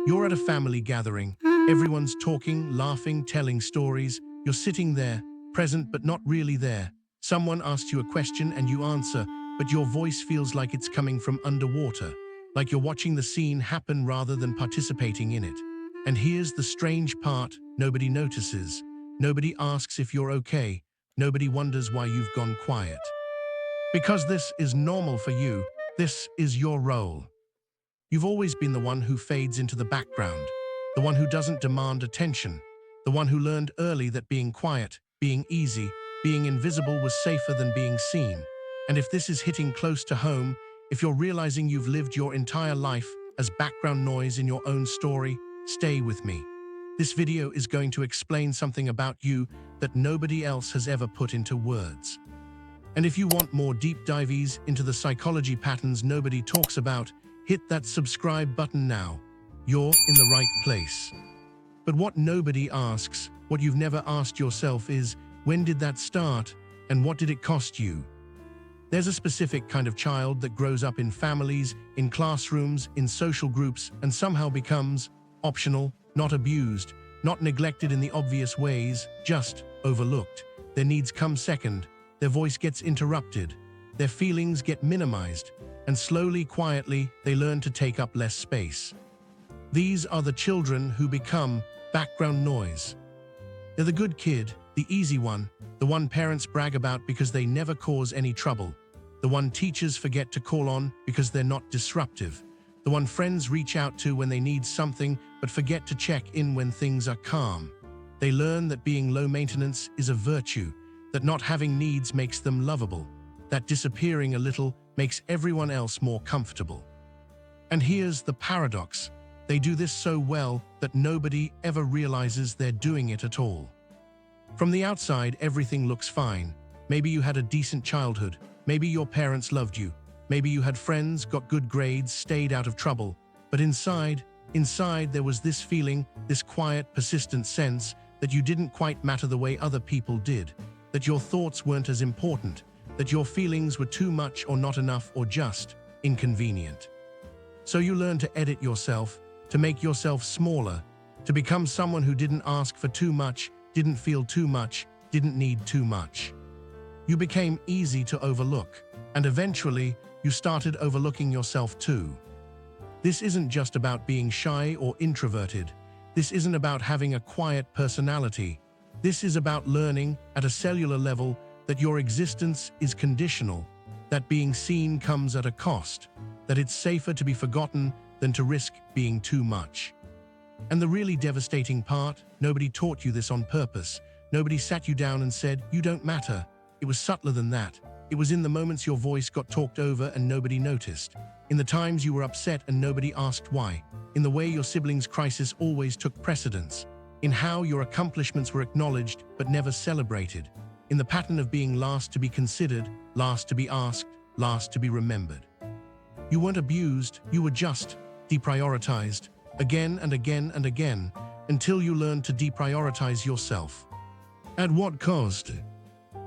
You're at a family gathering. Everyone's talking, laughing, telling stories. You're sitting there, present but not really there. Someone asks you a question and you answer, but your voice feels like it's coming from underwater, like you're watching the scene happen rather than participating in it. And here's the strange part: nobody notices. Nobody asks if you're okay. Nobody wonders why you've gone quiet. Because this is normal for you. This is your role. You've always been the one who fades into the background, the one who doesn't demand attention, the one who learned early that being quiet, being easy, being invisible was safer than being seen. And if this is hitting close to home, if you're realizing you've lived your entire life as background noise in your own story, stay with me. This video is going to explain something about you that nobody else has ever put into words. And if you want more deep dives into the psychology patterns nobody talks about, hit that subscribe button now. You're in the right place. But what nobody asks, what you've never asked yourself is, when did that start and what did it cost you? There's a specific kind of child that grows up in families, in classrooms, in social groups, and somehow becomes optional, not abused, not neglected in the obvious ways, just overlooked. Their needs come second, their voice gets interrupted, their feelings get minimized, and slowly, quietly, they learn to take up less space. These are the children who become background noise. They're the good kid, the easy one, the one parents brag about because they never cause any trouble, the one teachers forget to call on because they're not disruptive, the one friends reach out to when they need something but forget to check in when things are calm. They learn that being low maintenance is a virtue, that not having needs makes them lovable, that disappearing a little makes everyone else more comfortable. And here's the paradox: they do this so well that nobody ever realizes they're doing it at all. From the outside, everything looks fine. Maybe you had a decent childhood. Maybe your parents loved you. Maybe you had friends, got good grades, stayed out of trouble. But inside there was this feeling, this quiet, persistent sense that you didn't quite matter the way other people did, that your thoughts weren't as important, that your feelings were too much or not enough or just inconvenient. So you learned to edit yourself, to make yourself smaller, to become someone who didn't ask for too much, didn't feel too much, didn't need too much. You became easy to overlook, and eventually you started overlooking yourself too. This isn't just about being shy or introverted. This isn't about having a quiet personality. This is about learning at a cellular level that your existence is conditional, that being seen comes at a cost, that it's safer to be forgotten than to risk being too much. And the really devastating part, nobody taught you this on purpose. Nobody sat you down and said, "You don't matter." It was subtler than that. It was in the moments your voice got talked over and nobody noticed, in the times you were upset and nobody asked why, in the way your siblings' crisis always took precedence, in how your accomplishments were acknowledged but never celebrated, in the pattern of being last to be considered, last to be asked, last to be remembered. You weren't abused, you were just deprioritized, again and again and again, until you learned to deprioritize yourself. At what cost?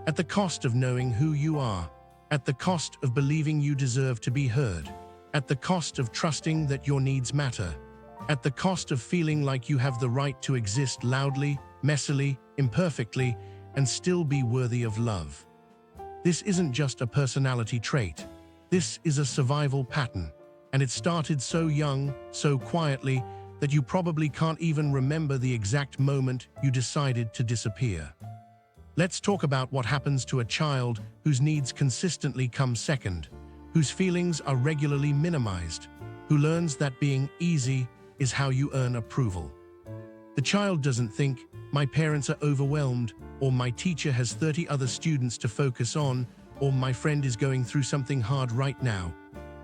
At the cost of knowing who you are, at the cost of believing you deserve to be heard, at the cost of trusting that your needs matter, at the cost of feeling like you have the right to exist loudly, messily, imperfectly, and still be worthy of love. This isn't just a personality trait. This is a survival pattern, and it started so young, so quietly, that you probably can't even remember the exact moment you decided to disappear. Let's talk about what happens to a child whose needs consistently come second, whose feelings are regularly minimized, who learns that being easy is how you earn approval. The child doesn't think, "My parents are overwhelmed," or "My teacher has 30 other students to focus on," or "My friend is going through something hard right now."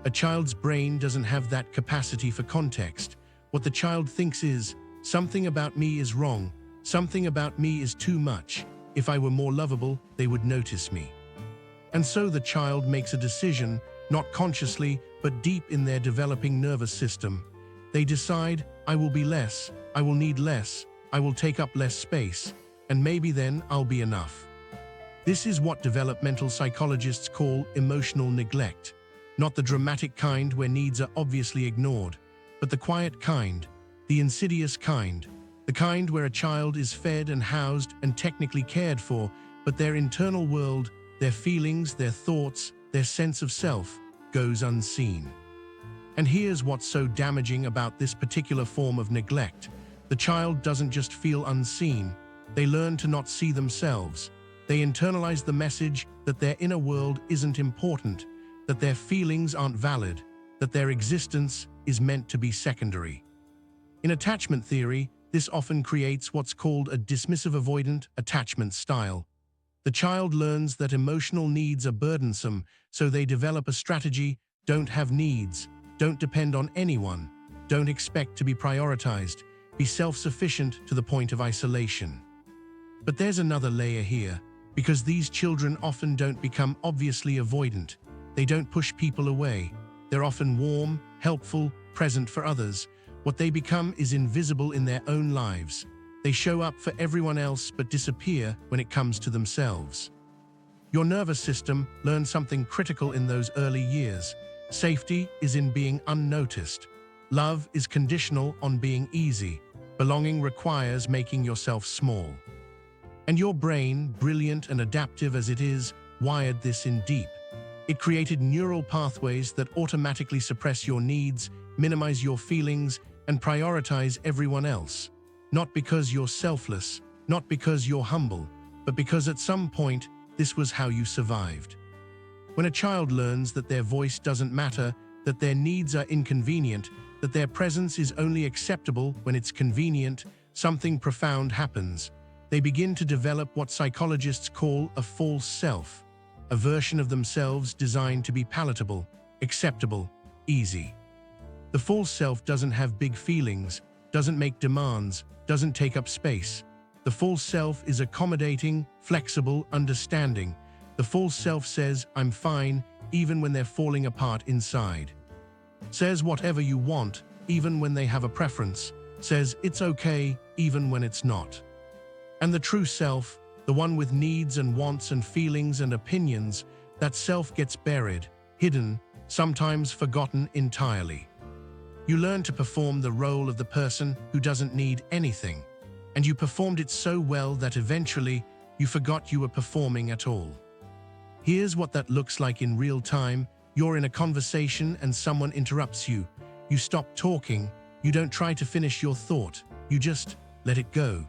A child's brain doesn't have that capacity for context. What the child thinks is, "Something about me is wrong. Something about me is too much. If I were more lovable, they would notice me." And so the child makes a decision, not consciously, but deep in their developing nervous system. They decide, "I will be less, I will need less, I will take up less space, and maybe then I'll be enough." This is what developmental psychologists call emotional neglect. Not the dramatic kind where needs are obviously ignored, but the quiet kind, the insidious kind, the kind where a child is fed and housed and technically cared for, but their internal world, their feelings, their thoughts, their sense of self, goes unseen. And here's what's so damaging about this particular form of neglect. The child doesn't just feel unseen, they learn to not see themselves. They internalize the message that their inner world isn't important, that their feelings aren't valid, that their existence is meant to be secondary. In attachment theory, this often creates what's called a dismissive avoidant attachment style. The child learns that emotional needs are burdensome, so they develop a strategy: don't have needs, don't depend on anyone, don't expect to be prioritized, be self-sufficient to the point of isolation. But there's another layer here, because these children often don't become obviously avoidant. They don't push people away. They're often warm, helpful, present for others. What they become is invisible in their own lives. They show up for everyone else but disappear when it comes to themselves. Your nervous system learns something critical in those early years. Safety is in being unnoticed. Love is conditional on being easy. Belonging requires making yourself small. And your brain, brilliant and adaptive as it is, wired this in deep. It created neural pathways that automatically suppress your needs, minimize your feelings, and prioritize everyone else. Not because you're selfless, not because you're humble, but because at some point, this was how you survived. When a child learns that their voice doesn't matter, that their needs are inconvenient, that their presence is only acceptable when it's convenient, something profound happens. They begin to develop what psychologists call a false self, a version of themselves designed to be palatable, acceptable, easy. The false self doesn't have big feelings, doesn't make demands, doesn't take up space. The false self is accommodating, flexible, understanding. The false self says, "I'm fine," even when they're falling apart inside. Says whatever you want, even when they have a preference. Says it's okay, even when it's not. And the true self, the one with needs and wants and feelings and opinions, that self gets buried, hidden, sometimes forgotten entirely. You learn to perform the role of the person who doesn't need anything, and you performed it so well that eventually you forgot you were performing at all. Here's what that looks like in real time. You're in a conversation and someone interrupts you. You stop talking, you don't try to finish your thought, you just let it go.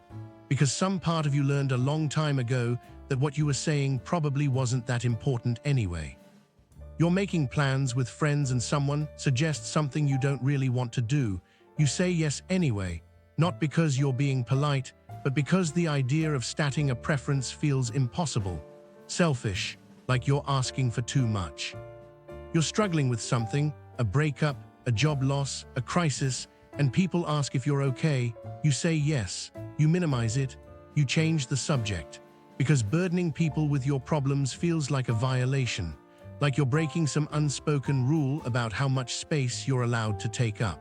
Because some part of you learned a long time ago that what you were saying probably wasn't that important anyway. You're making plans with friends and someone suggests something you don't really want to do. You say yes anyway, not because you're being polite, but because the idea of stating a preference feels impossible, selfish, like you're asking for too much. You're struggling with something, a breakup, a job loss, a crisis, and people ask if you're okay. You say yes, you minimize it, you change the subject, because burdening people with your problems feels like a violation, like you're breaking some unspoken rule about how much space you're allowed to take up.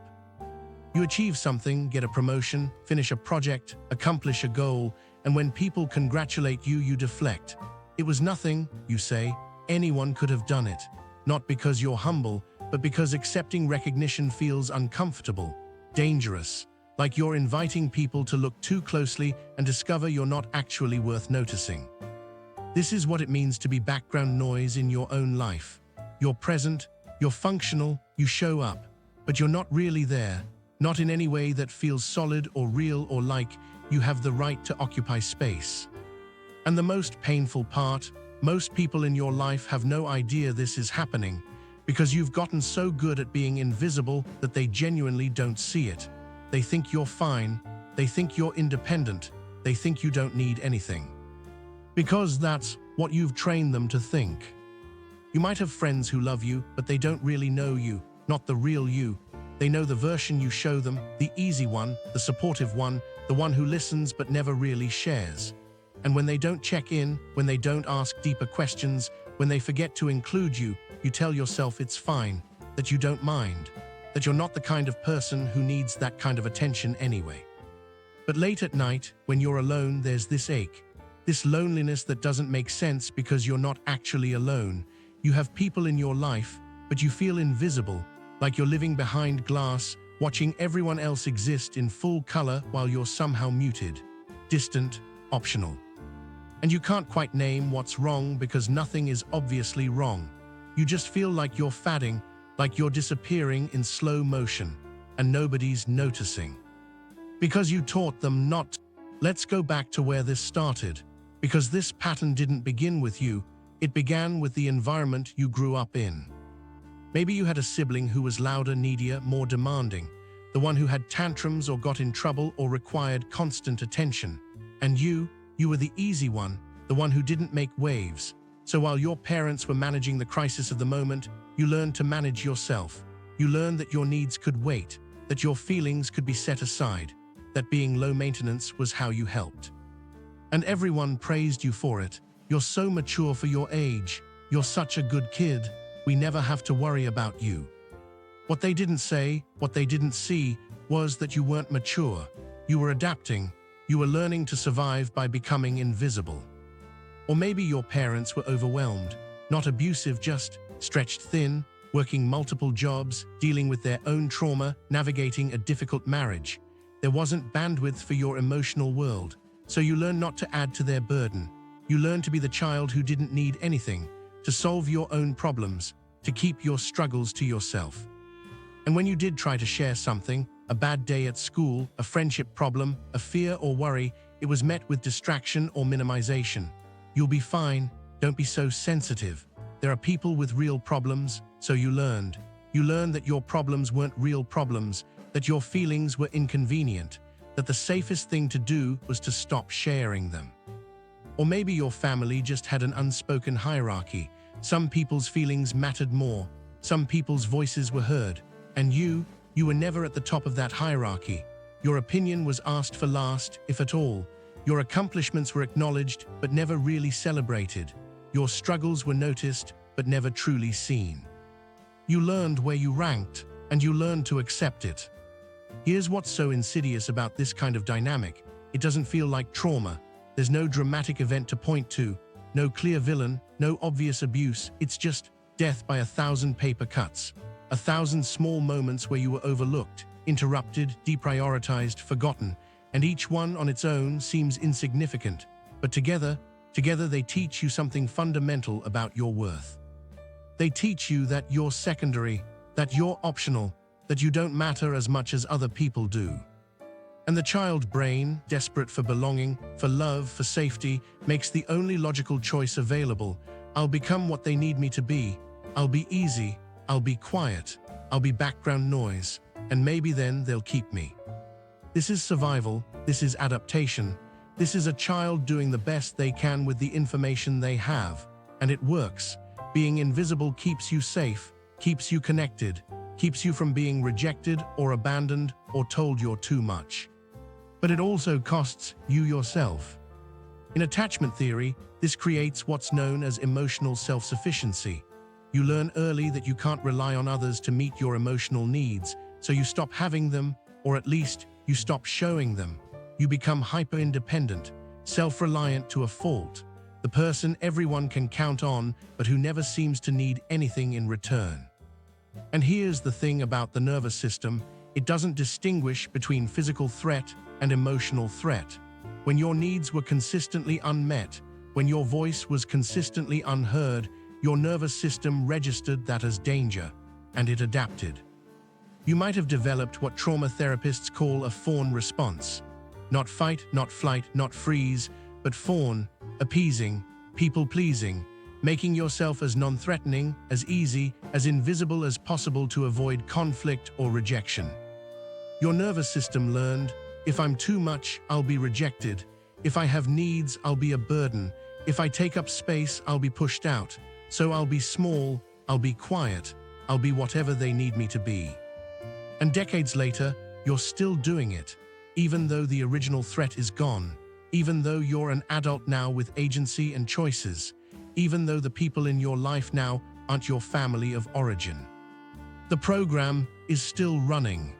You achieve something, get a promotion, finish a project, accomplish a goal, and when people congratulate you, you deflect. It was nothing, you say, anyone could have done it. Not because you're humble, but because accepting recognition feels uncomfortable, dangerous, like you're inviting people to look too closely and discover you're not actually worth noticing. This is what it means to be background noise in your own life. You're present, you're functional, you show up, but you're not really there, not in any way that feels solid or real or like you have the right to occupy space. And the most painful part, most people in your life have no idea this is happening because you've gotten so good at being invisible that they genuinely don't see it. They think you're fine, they think you're independent, they think you don't need anything. Because that's what you've trained them to think. You might have friends who love you, but they don't really know you, not the real you. They know the version you show them, the easy one, the supportive one, the one who listens but never really shares. And when they don't check in, when they don't ask deeper questions, when they forget to include you, you tell yourself it's fine, that you don't mind, that you're not the kind of person who needs that kind of attention anyway. But late at night, when you're alone, there's this ache, this loneliness that doesn't make sense because you're not actually alone. You have people in your life, but you feel invisible, like you're living behind glass, watching everyone else exist in full color while you're somehow muted, distant, optional. And you can't quite name what's wrong because nothing is obviously wrong. You just feel like you're fading, like you're disappearing in slow motion, and nobody's noticing. Because you taught them not. Let's go back to where this started. Because this pattern didn't begin with you, it began with the environment you grew up in. Maybe you had a sibling who was louder, needier, more demanding, the one who had tantrums or got in trouble or required constant attention. And you were the easy one, the one who didn't make waves. So while your parents were managing the crisis of the moment, you learned to manage yourself. You learned that your needs could wait, that your feelings could be set aside, that being low maintenance was how you helped. And everyone praised you for it. You're so mature for your age. You're such a good kid. We never have to worry about you. What they didn't say, what they didn't see, was that you weren't mature. You were adapting. You were learning to survive by becoming invisible. Or maybe your parents were overwhelmed, not abusive, just stretched thin, working multiple jobs, dealing with their own trauma, navigating a difficult marriage. There wasn't bandwidth for your emotional world, so you learned not to add to their burden. You learned to be the child who didn't need anything, to solve your own problems, to keep your struggles to yourself. And when you did try to share something, a bad day at school, a friendship problem, a fear or worry, it was met with distraction or minimization. You'll be fine, don't be so sensitive. There are people with real problems, so you learned. You learned that your problems weren't real problems, that your feelings were inconvenient, that the safest thing to do was to stop sharing them. Or maybe your family just had an unspoken hierarchy. Some people's feelings mattered more, some people's voices were heard, and you were never at the top of that hierarchy. Your opinion was asked for last, if at all. Your accomplishments were acknowledged, but never really celebrated. Your struggles were noticed, but never truly seen. You learned where you ranked, and you learned to accept it. Here's what's so insidious about this kind of dynamic. It doesn't feel like trauma. There's no dramatic event to point to, no clear villain, no obvious abuse. It's just death by 1,000 paper cuts. 1,000 small moments where you were overlooked, interrupted, deprioritized, forgotten, and each one on its own seems insignificant. But together they teach you something fundamental about your worth. They teach you that you're secondary, that you're optional, that you don't matter as much as other people do. And the child brain, desperate for belonging, for love, for safety, makes the only logical choice available. I'll become what they need me to be. I'll be easy. I'll be quiet. I'll be background noise. And maybe then they'll keep me. This is survival. This is adaptation. This is a child doing the best they can with the information they have. And it works. Being invisible keeps you safe, keeps you connected, keeps you from being rejected or abandoned or told you're too much. But it also costs you yourself. In attachment theory, this creates what's known as emotional self-sufficiency. You learn early that you can't rely on others to meet your emotional needs, so you stop having them, or at least you stop showing them. You become hyper-independent, self-reliant to a fault, the person everyone can count on but who never seems to need anything in return. And here's the thing about the nervous system, it doesn't distinguish between physical threat and emotional threat. When your needs were consistently unmet, when your voice was consistently unheard, your nervous system registered that as danger, and it adapted. You might have developed what trauma therapists call a fawn response. Not fight, not flight, not freeze, but fawn, appeasing, people-pleasing, making yourself as non-threatening, as easy, as invisible as possible to avoid conflict or rejection. Your nervous system learned, if I'm too much, I'll be rejected. If I have needs, I'll be a burden. If I take up space, I'll be pushed out. So I'll be small, I'll be quiet, I'll be whatever they need me to be. And decades later, you're still doing it, even though the original threat is gone, even though you're an adult now with agency and choices, even though the people in your life now aren't your family of origin. The program is still running.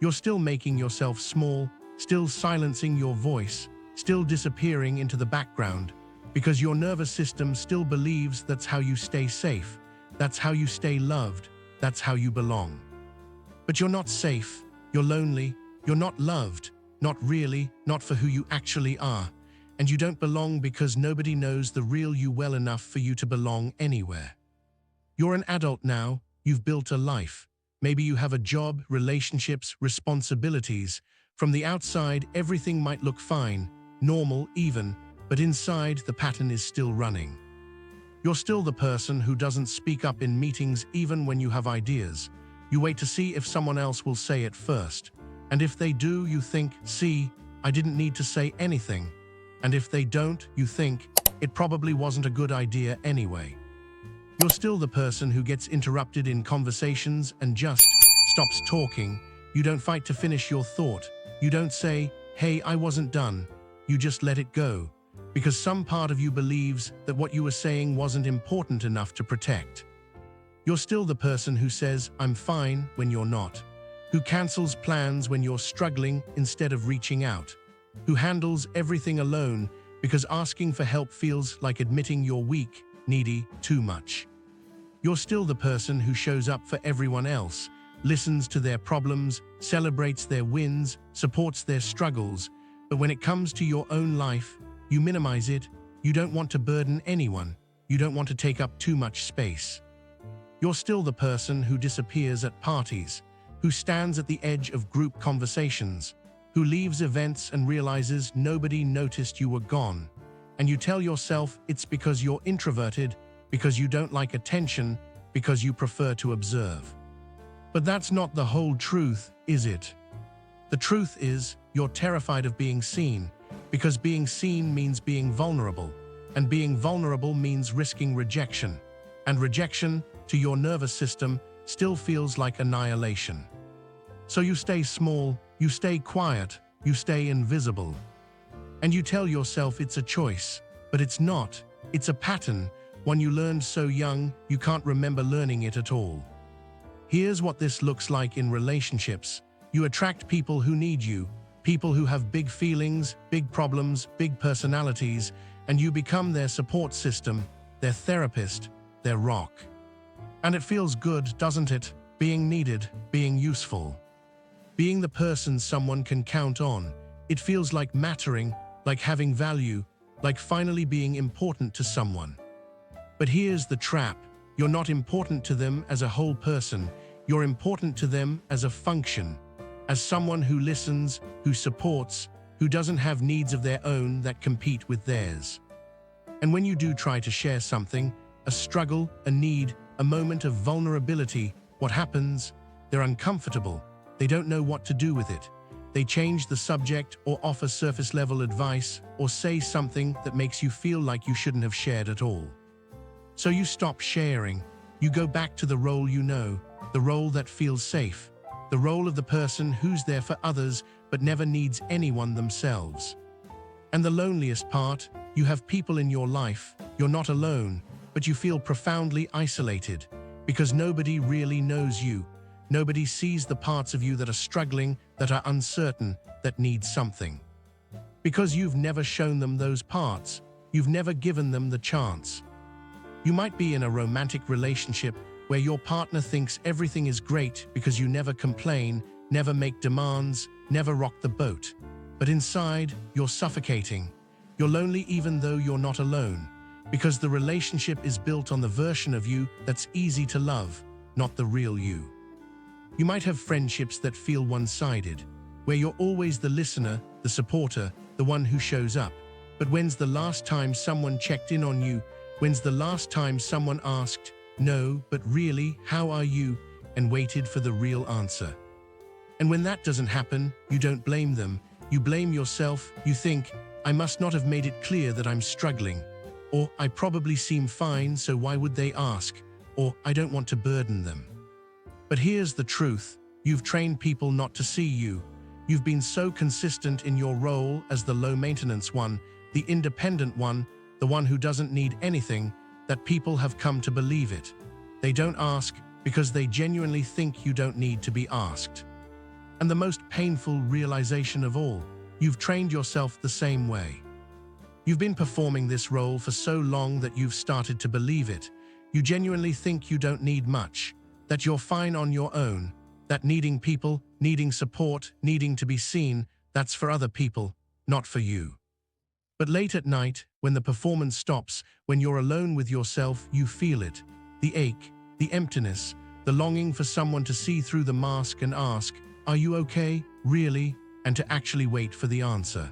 You're still making yourself small, still silencing your voice, still disappearing into the background, because your nervous system still believes that's how you stay safe, that's how you stay loved, that's how you belong. But you're not safe, you're lonely, you're not loved, not really, not for who you actually are. And you don't belong because nobody knows the real you well enough for you to belong anywhere. You're an adult now, you've built a life. Maybe you have a job, relationships, responsibilities. From the outside, everything might look fine, normal even, but inside the pattern is still running. You're still the person who doesn't speak up in meetings even when you have ideas. You wait to see if someone else will say it first. And if they do, you think, see, I didn't need to say anything. And if they don't, you think, it probably wasn't a good idea anyway. You're still the person who gets interrupted in conversations and just stops talking. You don't fight to finish your thought. You don't say, hey, I wasn't done. You just let it go. Because some part of you believes that what you were saying wasn't important enough to protect. You're still the person who says, I'm fine, when you're not. Who cancels plans when you're struggling instead of reaching out. Who handles everything alone because asking for help feels like admitting you're weak, needy, too much. You're still the person who shows up for everyone else, listens to their problems, celebrates their wins, supports their struggles, but when it comes to your own life, you minimize it. You don't want to burden anyone. You don't want to take up too much space. You're still the person who disappears at parties, who stands at the edge of group conversations, who leaves events and realizes nobody noticed you were gone. And you tell yourself it's because you're introverted, because you don't like attention, because you prefer to observe. But that's not the whole truth, is it? The truth is, you're terrified of being seen, because being seen means being vulnerable, and being vulnerable means risking rejection. And rejection, to your nervous system, still feels like annihilation. So you stay small, you stay quiet, you stay invisible. And you tell yourself it's a choice, but it's not. It's a pattern, one you learned so young, you can't remember learning it at all. Here's what this looks like in relationships. You attract people who need you, people who have big feelings, big problems, big personalities, and you become their support system, their therapist, their rock. And it feels good, doesn't it? Being needed, being useful. Being the person someone can count on. It feels like mattering, like having value, like finally being important to someone. But here's the trap. You're not important to them as a whole person. You're important to them as a function, as someone who listens, who supports, who doesn't have needs of their own that compete with theirs. And when you do try to share something, a struggle, a need, a moment of vulnerability, what happens? They're uncomfortable. They don't know what to do with it. They change the subject or offer surface-level advice or say something that makes you feel like you shouldn't have shared at all. So you stop sharing. You go back to the role you know, the role that feels safe, the role of the person who's there for others but never needs anyone themselves. And the loneliest part, you have people in your life, you're not alone, but you feel profoundly isolated because nobody really knows you. Nobody sees the parts of you that are struggling, that are uncertain, that need something. Because you've never shown them those parts, you've never given them the chance. You might be in a romantic relationship where your partner thinks everything is great because you never complain, never make demands, never rock the boat. But inside, you're suffocating. You're lonely even though you're not alone, because the relationship is built on the version of you that's easy to love, not the real you. You might have friendships that feel one-sided, where you're always the listener, the supporter, the one who shows up. But when's the last time someone checked in on you? When's the last time someone asked, no, but really, how are you? And waited for the real answer. And when that doesn't happen, you don't blame them. You blame yourself. You think, I must not have made it clear that I'm struggling. Or, I probably seem fine, so why would they ask? Or, I don't want to burden them. But here's the truth. You've trained people not to see you. You've been so consistent in your role as the low-maintenance one, the independent one, the one who doesn't need anything, that people have come to believe it. They don't ask because they genuinely think you don't need to be asked. And the most painful realization of all, you've trained yourself the same way. You've been performing this role for so long that you've started to believe it. You genuinely think you don't need much, that you're fine on your own, That needing people, needing support, needing to be seen, that's for other people, not for you. But late at night, when the performance stops, when you're alone with yourself, you feel it. The ache, the emptiness, the longing for someone to see through the mask and ask, "Are you okay? Really?" And to actually wait for the answer.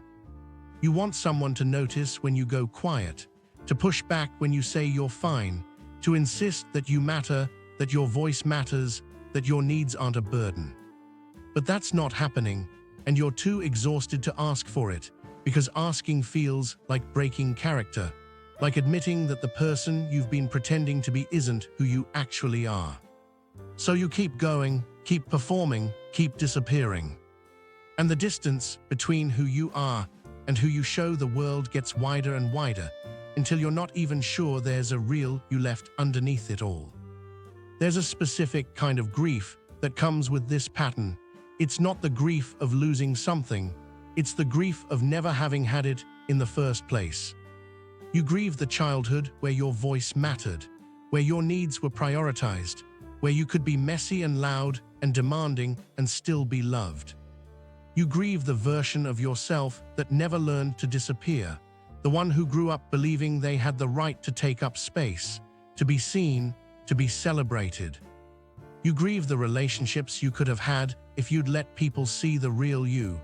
You want someone to notice when you go quiet, to push back when you say you're fine, to insist that you matter, that your voice matters, that your needs aren't a burden. But that's not happening, and you're too exhausted to ask for it, because asking feels like breaking character, like admitting that the person you've been pretending to be isn't who you actually are. So you keep going, keep performing, keep disappearing. And the distance between who you are and who you show the world gets wider and wider, until you're not even sure there's a real you left underneath it all. There's a specific kind of grief that comes with this pattern. It's not the grief of losing something, it's the grief of never having had it in the first place. You grieve the childhood where your voice mattered, where your needs were prioritized, where you could be messy and loud and demanding and still be loved. You grieve the version of yourself that never learned to disappear, the one who grew up believing they had the right to take up space, to be seen, to be celebrated. You grieve the relationships you could have had if you'd let people see the real you,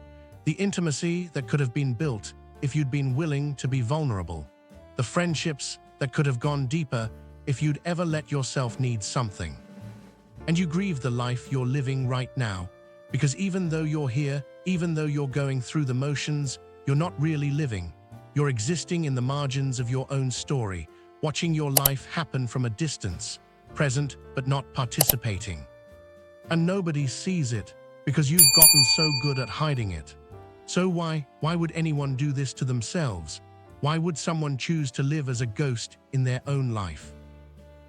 the intimacy that could have been built if you'd been willing to be vulnerable, the friendships that could have gone deeper if you'd ever let yourself need something. And you grieve the life you're living right now, because even though you're here, even though you're going through the motions, you're not really living. You're existing in the margins of your own story, watching your life happen from a distance, present but not participating. And nobody sees it, because you've gotten so good at hiding it. So why would anyone do this to themselves? Why would someone choose to live as a ghost in their own life?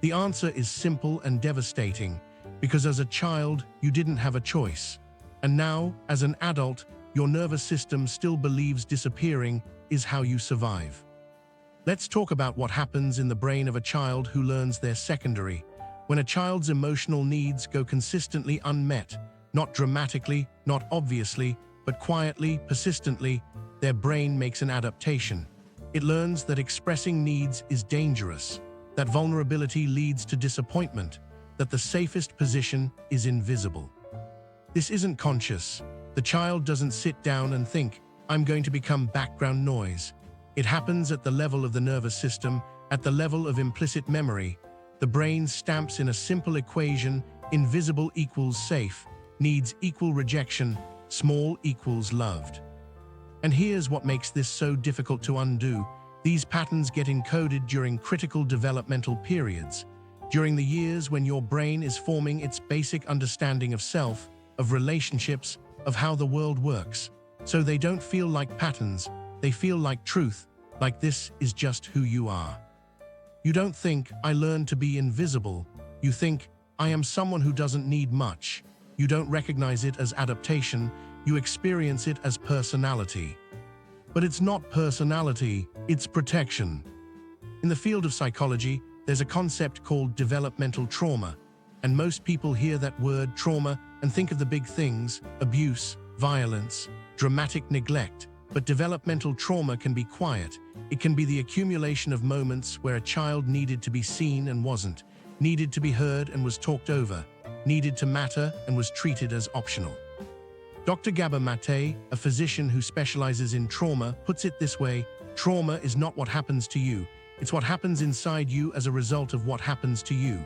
The answer is simple and devastating, because as a child, you didn't have a choice. And now, as an adult, your nervous system still believes disappearing is how you survive. Let's talk about what happens in the brain of a child who learns they're secondary. When a child's emotional needs go consistently unmet, not dramatically, not obviously, but quietly, persistently, their brain makes an adaptation. It learns that expressing needs is dangerous, that vulnerability leads to disappointment, that the safest position is invisible. This isn't conscious. The child doesn't sit down and think, "I'm going to become background noise." It happens at the level of the nervous system, at the level of implicit memory. The brain stamps in a simple equation: invisible equals safe, needs equal rejection, small equals loved. And here's what makes this so difficult to undo. These patterns get encoded during critical developmental periods, during the years when your brain is forming its basic understanding of self, of relationships, of how the world works. So they don't feel like patterns, they feel like truth, like this is just who you are. You don't think, "I learned to be invisible." You think, "I am someone who doesn't need much." You don't recognize it as adaptation, you experience it as personality. But it's not personality, it's protection. In the field of psychology, there's a concept called developmental trauma, and most people hear that word trauma and think of the big things: abuse, violence, dramatic neglect. But developmental trauma can be quiet. It can be the accumulation of moments where a child needed to be seen and wasn't, needed to be heard and was talked over, needed to matter and was treated as optional. Dr. Gabor Mate, a physician who specializes in trauma, puts it this way: trauma is not what happens to you, it's what happens inside you as a result of what happens to you.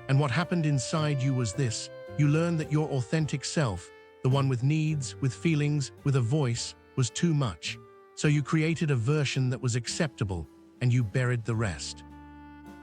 And what happened inside you was this: you learned that your authentic self, the one with needs, with feelings, with a voice, was too much. So you created a version that was acceptable, and you buried the rest.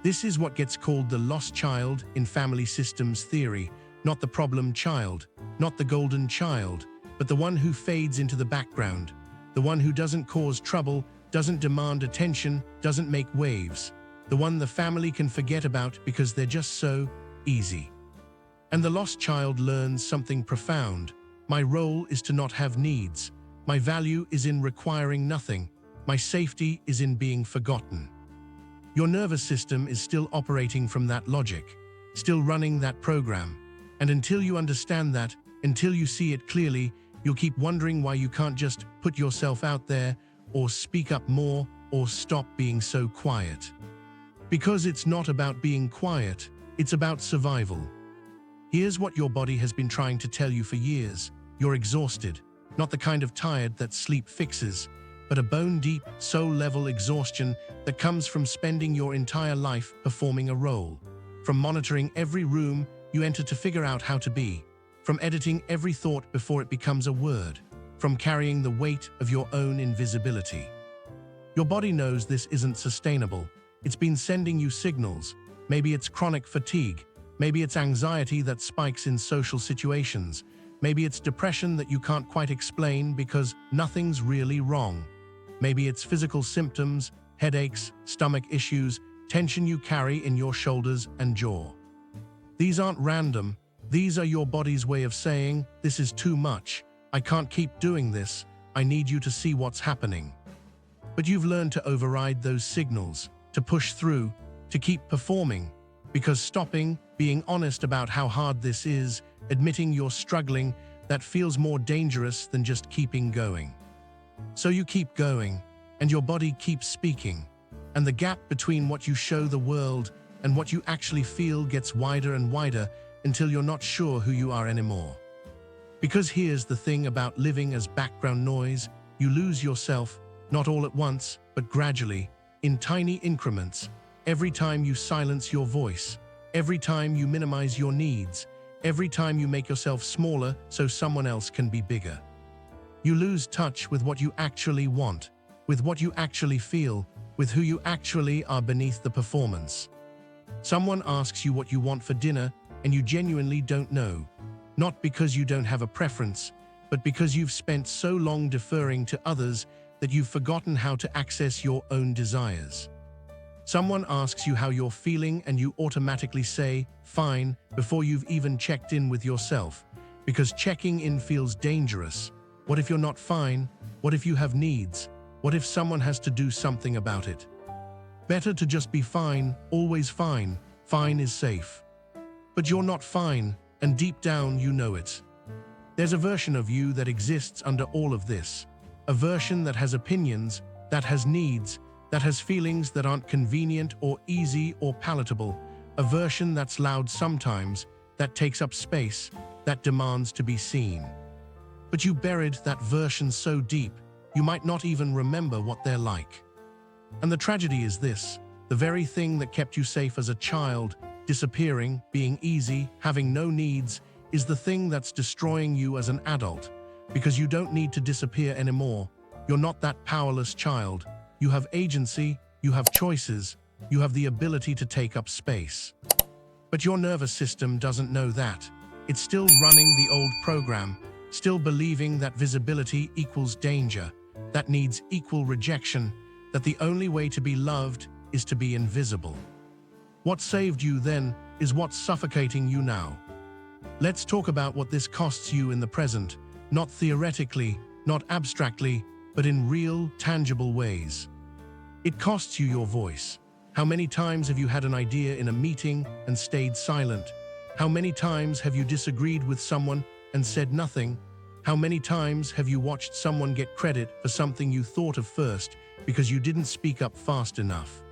This is what gets called the lost child in family systems theory, not the problem child, not the golden child, but the one who fades into the background, the one who doesn't cause trouble, doesn't demand attention, doesn't make waves, the one the family can forget about because they're just so easy. And the lost child learns something profound. My role is to not have needs. My value is in requiring nothing. My safety is in being forgotten. Your nervous system is still operating from that logic, still running that program. And until you understand that, until you see it clearly, you'll keep wondering why you can't just put yourself out there, or speak up more, or stop being so quiet. Because it's not about being quiet, it's about survival. Here's what your body has been trying to tell you for years. You're exhausted, not the kind of tired that sleep fixes, but a bone-deep, soul-level exhaustion that comes from spending your entire life performing a role, from monitoring every room you enter to figure out how to be, from editing every thought before it becomes a word, from carrying the weight of your own invisibility. Your body knows this isn't sustainable. It's been sending you signals. Maybe it's chronic fatigue. Maybe it's anxiety that spikes in social situations. Maybe it's depression that you can't quite explain because nothing's really wrong. Maybe it's physical symptoms, headaches, stomach issues, tension you carry in your shoulders and jaw. These aren't random. These are your body's way of saying, this is too much. I can't keep doing this. I need you to see what's happening. But you've learned to override those signals, to push through, to keep performing. Because stopping, being honest about how hard this is, admitting you're struggling, that feels more dangerous than just keeping going. So you keep going, and your body keeps speaking, and the gap between what you show the world and what you actually feel gets wider and wider until you're not sure who you are anymore. Because here's the thing about living as background noise, you lose yourself, not all at once, but gradually, in tiny increments, every time you silence your voice, every time you minimize your needs, every time you make yourself smaller so someone else can be bigger. You lose touch with what you actually want, with what you actually feel, with who you actually are beneath the performance. Someone asks you what you want for dinner, and you genuinely don't know. Not because you don't have a preference, but because you've spent so long deferring to others that you've forgotten how to access your own desires. Someone asks you how you're feeling and you automatically say, fine, before you've even checked in with yourself, because checking in feels dangerous. What if you're not fine? What if you have needs? What if someone has to do something about it? Better to just be fine, always fine. Fine is safe. But you're not fine, and deep down you know it. There's a version of you that exists under all of this. A version that has opinions, that has needs, that has feelings that aren't convenient or easy or palatable. A version that's loud sometimes, that takes up space, that demands to be seen. But you buried that version so deep, you might not even remember what they're like. And the tragedy is this: the very thing that kept you safe as a child, disappearing, being easy, having no needs, is the thing that's destroying you as an adult. Because you don't need to disappear anymore. You're not that powerless child. You have agency, you have choices, you have the ability to take up space. But your nervous system doesn't know that. It's still running the old program, still believing that visibility equals danger, that needs equal rejection, that the only way to be loved is to be invisible. What saved you then is what's suffocating you now. Let's talk about what this costs you in the present, not theoretically, not abstractly, but in real, tangible ways. It costs you your voice. How many times have you had an idea in a meeting and stayed silent? How many times have you disagreed with someone and said nothing? How many times have you watched someone get credit for something you thought of first because you didn't speak up fast enough?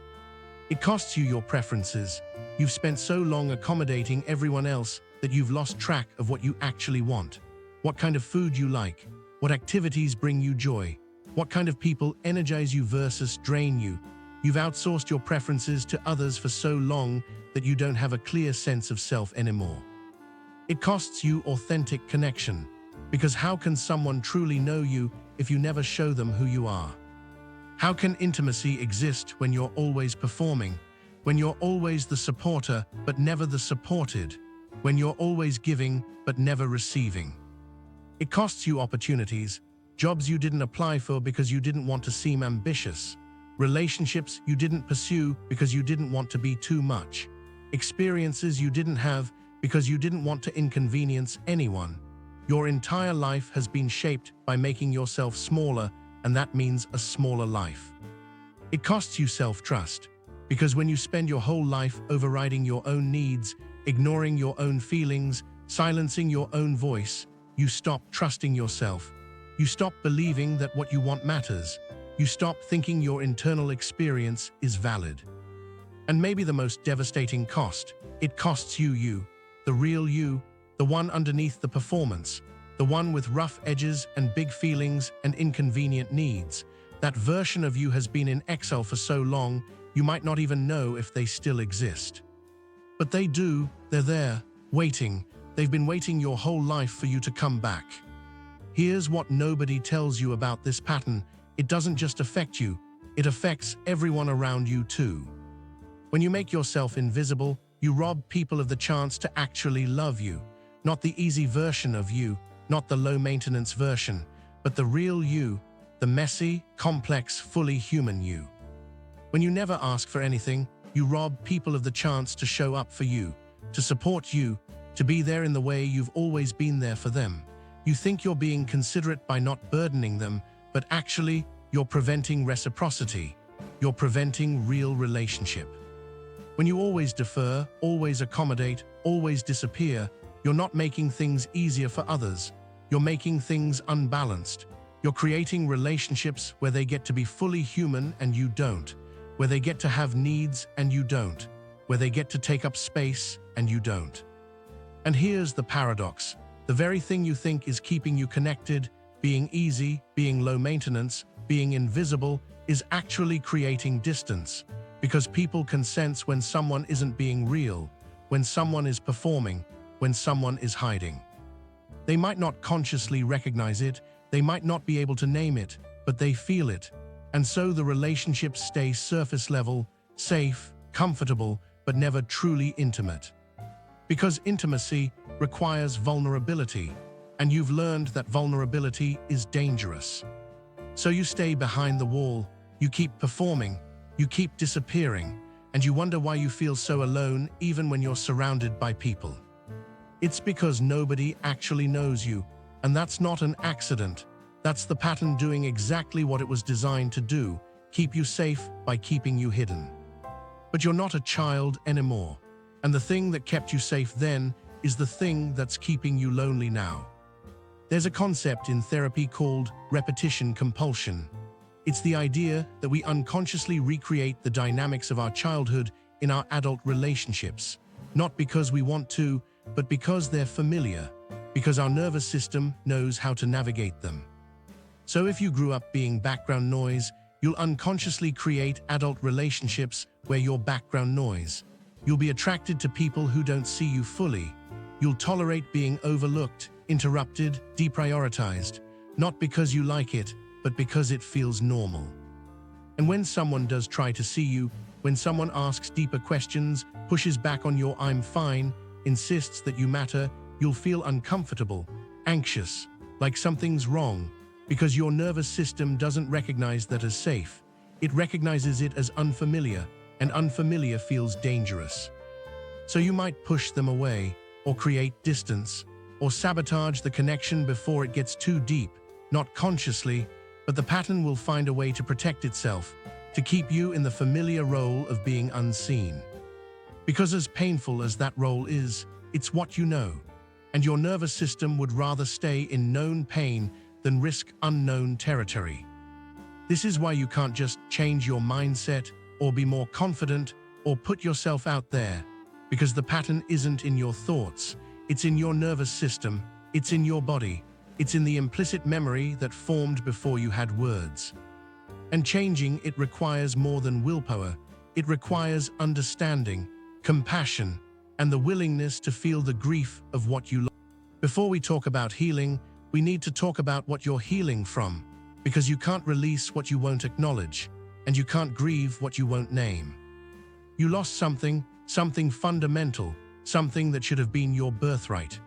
It costs you your preferences. You've spent so long accommodating everyone else that you've lost track of what you actually want. What kind of food you like, what activities bring you joy, what kind of people energize you versus drain you. You've outsourced your preferences to others for so long that you don't have a clear sense of self anymore. It costs you authentic connection, because how can someone truly know you if you never show them who you are? How can intimacy exist when you're always performing, when you're always the supporter but never the supported, when you're always giving but never receiving? It costs you opportunities, jobs you didn't apply for because you didn't want to seem ambitious, relationships you didn't pursue because you didn't want to be too much, experiences you didn't have because you didn't want to inconvenience anyone. Your entire life has been shaped by making yourself smaller, and that means a smaller life. It costs you self-trust, because when you spend your whole life overriding your own needs, ignoring your own feelings, silencing your own voice. You stop trusting yourself. You stop believing that what you want matters. You stop thinking your internal experience is valid. And maybe the most devastating cost, it costs you, the real you, the one underneath the performance, the one with rough edges and big feelings and inconvenient needs. That version of you has been in exile for so long, you might not even know if they still exist. But they do, they're there, waiting. They've been waiting your whole life for you to come back. Here's what nobody tells you about this pattern. It doesn't just affect you, it affects everyone around you too. When you make yourself invisible, you rob people of the chance to actually love you. Not the easy version of you, not the low-maintenance version, but the real you, the messy, complex, fully human you. When you never ask for anything, you rob people of the chance to show up for you, to support you, to be there in the way you've always been there for them. You think you're being considerate by not burdening them, but actually, you're preventing reciprocity. You're preventing real relationship. When you always defer, always accommodate, always disappear, you're not making things easier for others. You're making things unbalanced. You're creating relationships where they get to be fully human and you don't, where they get to have needs and you don't, where they get to take up space and you don't. And here's the paradox. The very thing you think is keeping you connected, being easy, being low maintenance, being invisible, is actually creating distance. Because people can sense when someone isn't being real, when someone is performing, when someone is hiding. They might not consciously recognize it, they might not be able to name it, but they feel it. And so the relationships stay surface level, safe, comfortable, but never truly intimate. Because intimacy requires vulnerability, and you've learned that vulnerability is dangerous. So you stay behind the wall, you keep performing, you keep disappearing, and you wonder why you feel so alone even when you're surrounded by people. It's because nobody actually knows you, and that's not an accident. That's the pattern doing exactly what it was designed to do, keep you safe by keeping you hidden. But you're not a child anymore, and the thing that kept you safe then is the thing that's keeping you lonely now. There's a concept in therapy called repetition compulsion. It's the idea that we unconsciously recreate the dynamics of our childhood in our adult relationships, not because we want to, but because they're familiar, because our nervous system knows how to navigate them. So if you grew up being background noise, you'll unconsciously create adult relationships where you're background noise. You'll be attracted to people who don't see you fully. You'll tolerate being overlooked, interrupted, deprioritized, not because you like it, but because it feels normal. And when someone does try to see you, when someone asks deeper questions, pushes back on your "I'm fine," insists that you matter, you'll feel uncomfortable, anxious, like something's wrong, because your nervous system doesn't recognize that as safe. It recognizes it as unfamiliar, and unfamiliar feels dangerous. So you might push them away, or create distance, or sabotage the connection before it gets too deep, not consciously, but the pattern will find a way to protect itself, to keep you in the familiar role of being unseen. Because as painful as that role is, it's what you know, and your nervous system would rather stay in known pain than risk unknown territory. This is why you can't just change your mindset, or be more confident, or put yourself out there, because the pattern isn't in your thoughts, it's in your nervous system, it's in your body, it's in the implicit memory that formed before you had words. And changing it requires more than willpower. It requires understanding, compassion, and the willingness to feel the grief of what you lost. Before we talk about healing, we need to talk about what you're healing from, because you can't release what you won't acknowledge, and you can't grieve what you won't name. You lost something fundamental, something that should have been your birthright.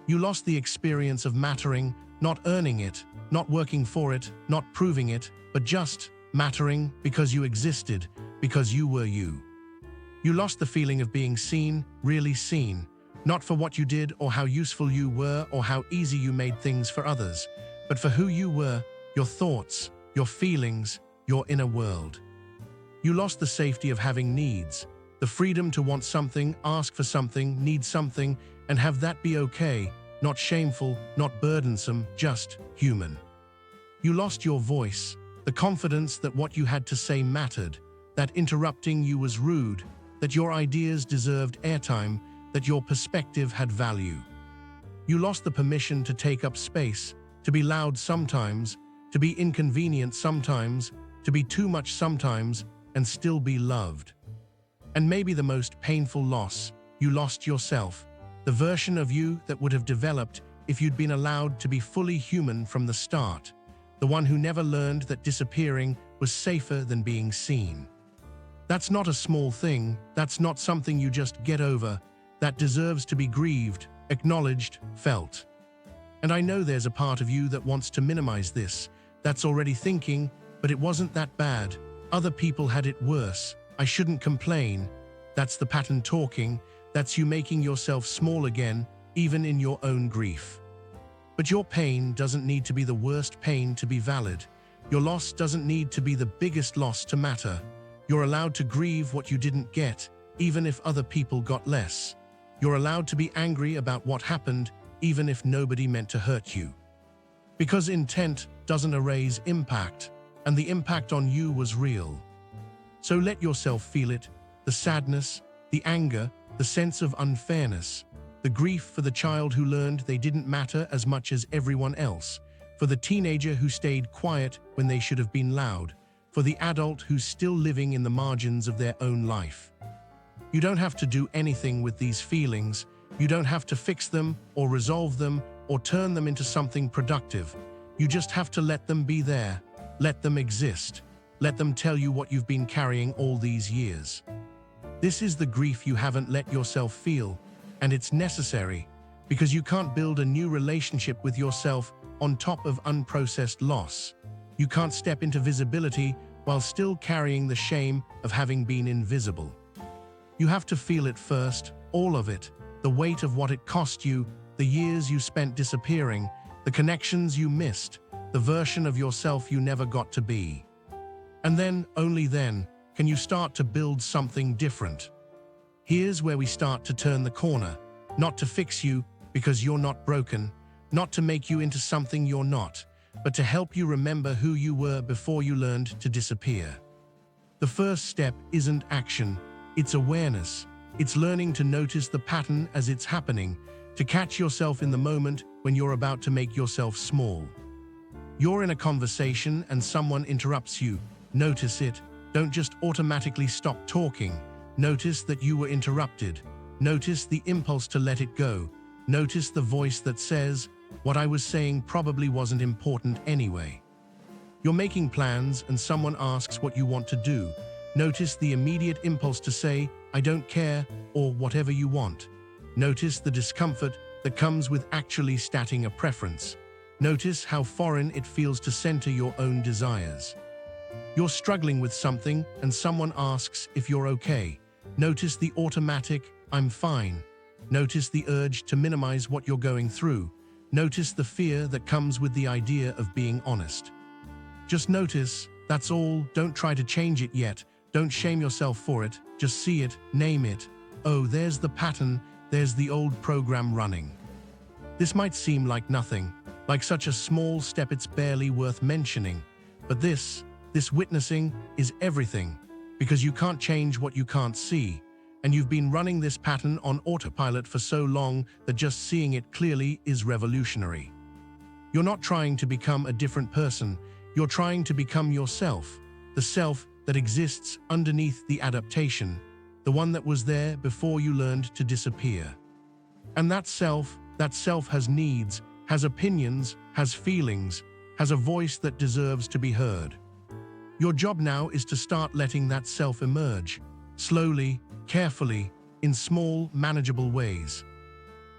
You lost the experience of mattering, not earning it, not working for it, not proving it, but just mattering because you existed, because you were you. You lost the feeling of being seen, really seen, not for what you did or how useful you were or how easy you made things for others, but for who you were, your thoughts, your feelings, your inner world. You lost the safety of having needs, the freedom to want something, ask for something, need something, and have that be okay, not shameful, not burdensome, just human. You lost your voice, the confidence that what you had to say mattered, that interrupting you was rude, that your ideas deserved airtime, that your perspective had value. You lost the permission to take up space, to be loud sometimes, to be inconvenient sometimes, to be too much sometimes, and still be loved. And maybe the most painful loss, you lost yourself, the version of you that would have developed if you'd been allowed to be fully human from the start, the one who never learned that disappearing was safer than being seen. That's not a small thing, that's not something you just get over, that deserves to be grieved, acknowledged, felt. And I know there's a part of you that wants to minimize this, that's already thinking, but it wasn't that bad, other people had it worse, I shouldn't complain. That's the pattern talking, that's you making yourself small again, even in your own grief. But your pain doesn't need to be the worst pain to be valid. Your loss doesn't need to be the biggest loss to matter. You're allowed to grieve what you didn't get, even if other people got less. You're allowed to be angry about what happened, even if nobody meant to hurt you. Because intent doesn't erase impact, and the impact on you was real. So let yourself feel it, the sadness, the anger, the sense of unfairness, the grief for the child who learned they didn't matter as much as everyone else, for the teenager who stayed quiet when they should have been loud, for the adult who's still living in the margins of their own life. You don't have to do anything with these feelings. You don't have to fix them or resolve them or turn them into something productive. You just have to let them be there, let them exist, let them tell you what you've been carrying all these years. This is the grief you haven't let yourself feel, and it's necessary because you can't build a new relationship with yourself on top of unprocessed loss. You can't step into visibility while still carrying the shame of having been invisible. You have to feel it first, all of it, the weight of what it cost you, the years you spent disappearing, the connections you missed, the version of yourself you never got to be. And then, only then, can you start to build something different. Here's where we start to turn the corner, not to fix you because you're not broken, not to make you into something you're not, but to help you remember who you were before you learned to disappear. The first step isn't action, it's awareness. It's learning to notice the pattern as it's happening, to catch yourself in the moment when you're about to make yourself small. You're in a conversation and someone interrupts you. Notice it. Don't just automatically stop talking. Notice that you were interrupted. Notice the impulse to let it go. Notice the voice that says, "What I was saying probably wasn't important anyway." You're making plans and someone asks what you want to do. Notice the immediate impulse to say, "I don't care," or whatever you want. Notice the discomfort that comes with actually stating a preference. Notice how foreign it feels to center your own desires. You're struggling with something and someone asks if you're okay. Notice the automatic, "I'm fine." Notice the urge to minimize what you're going through. Notice the fear that comes with the idea of being honest. Just notice, that's all. Don't try to change it yet. Don't shame yourself for it. Just see it, name it. Oh, there's the pattern, there's the old program running. This might seem like nothing, like such a small step it's barely worth mentioning. But this witnessing is everything, because you can't change what you can't see. And you've been running this pattern on autopilot for so long that just seeing it clearly is revolutionary. You're not trying to become a different person, you're trying to become yourself, the self that exists underneath the adaptation, the one that was there before you learned to disappear. And that self has needs, has opinions, has feelings, has a voice that deserves to be heard. Your job now is to start letting that self emerge, slowly, carefully, in small, manageable ways.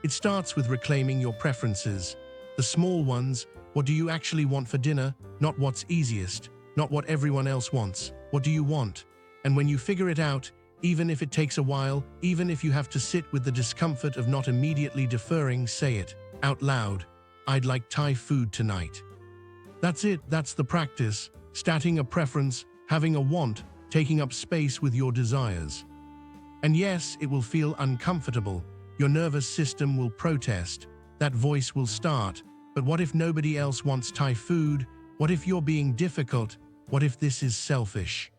It starts with reclaiming your preferences, the small ones. What do you actually want for dinner? Not what's easiest, not what everyone else wants. What do you want? And when you figure it out, even if it takes a while, even if you have to sit with the discomfort of not immediately deferring, say it out loud. "I'd like Thai food tonight." That's it, that's the practice. Stating a preference, having a want, taking up space with your desires. And yes, it will feel uncomfortable, Your nervous system will protest. That voice will start. But what if nobody else wants Thai food? What if you're being difficult? What if this is selfish?